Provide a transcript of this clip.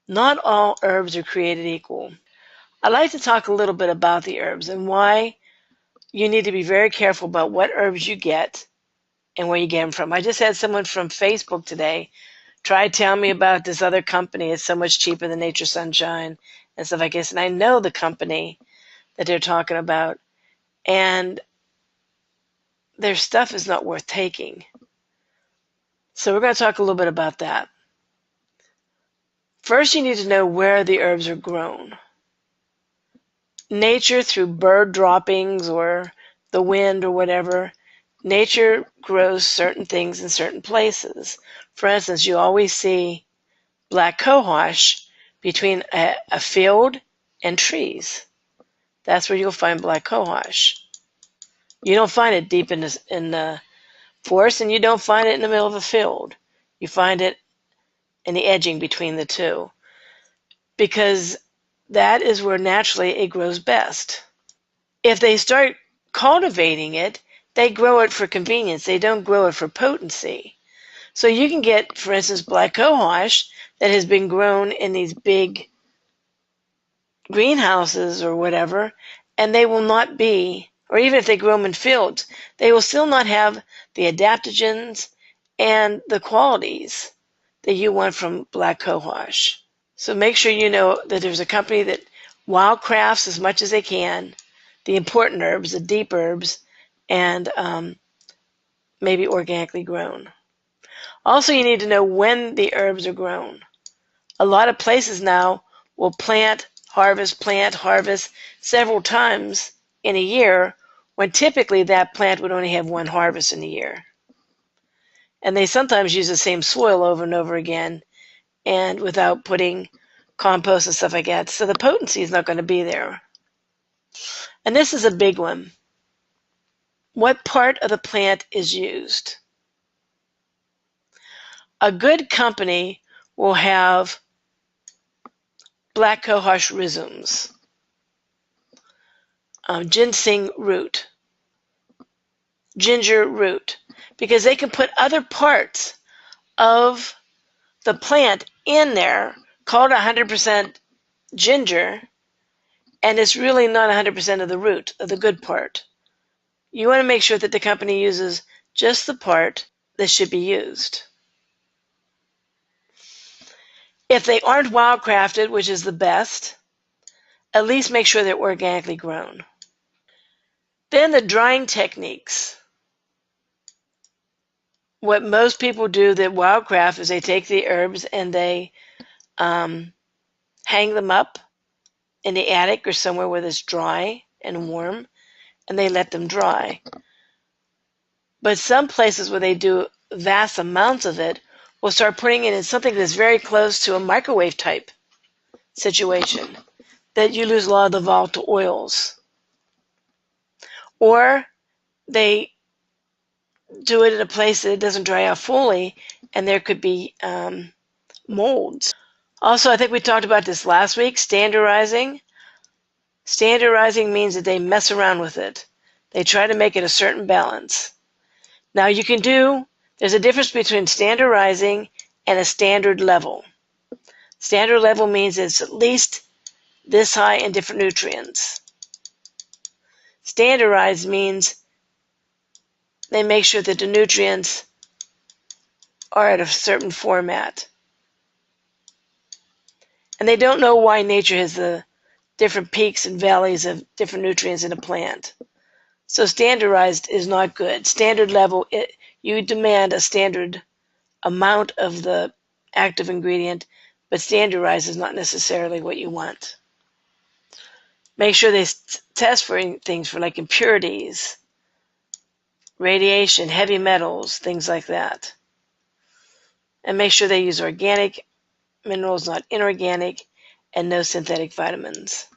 Not all herbs are created equal. I'd like to talk a little bit about the herbs and why you need to be very careful about what herbs you get and where you get them from. I just had someone from Facebook today try to tell me about this other company. It's so much cheaper than Nature Sunshine and stuff like this. And I know the company that they're talking about, and their stuff is not worth taking. So we're going to talk a little bit about that. First, you need to know where the herbs are grown. Nature, through bird droppings or the wind or whatever, nature grows certain things in certain places. For instance, you always see black cohosh between a field and trees. That's where you'll find black cohosh. You don't find it deep in the forest, and you don't find it in the middle of a field. You find it in the edging between the two, because that is where naturally it grows best. If they start cultivating it, they grow it for convenience. They don't grow it for potency. So you can get, for instance, black cohosh that has been grown in these big greenhouses or whatever, and they will not be, or even if they grow them in fields, they will still not have the adaptogens and the qualities that you want from black cohosh. So make sure you know that there's a company that wildcrafts as much as they can the important herbs, the deep herbs, and maybe organically grown. Also, you need to know when the herbs are grown. A lot of places now will plant, harvest several times in a year, when typically that plant would only have one harvest in a year. And they sometimes use the same soil over and over again, and without putting compost and stuff like that. So the potency is not going to be there. And this is a big one. What part of the plant is used? A good company will have black cohosh rhizomes, ginseng root, ginger root, because they can put other parts of the plant in there, called 100% ginger, and it's really not 100% of the root, of the good part. You want to make sure that the company uses just the part that should be used. If they aren't wildcrafted, which is the best, at least make sure they're organically grown. Then the drying techniques. What most people do that wildcraft is they take the herbs and they hang them up in the attic or somewhere where it's dry and warm, and they let them dry. But some places where they do vast amounts of it will start putting it in something that's very close to a microwave type situation, that you lose a lot of the volatile oils. Or they do it in a place that it doesn't dry out fully, and there could be molds. Also, I think we talked about this last week, standardizing. Standardizing means that they mess around with it. They try to make it a certain balance. Now there's a difference between standardizing and a standard level. Standard level means it's at least this high in different nutrients. Standardized means they make sure that the nutrients are at a certain format. And they don't know why nature has the different peaks and valleys of different nutrients in a plant. So standardized is not good. Standard level, you demand a standard amount of the active ingredient, but standardized is not necessarily what you want. Make sure they test for things for like impurities, radiation, heavy metals, things like that. And make sure they use organic minerals, not inorganic, and no synthetic vitamins.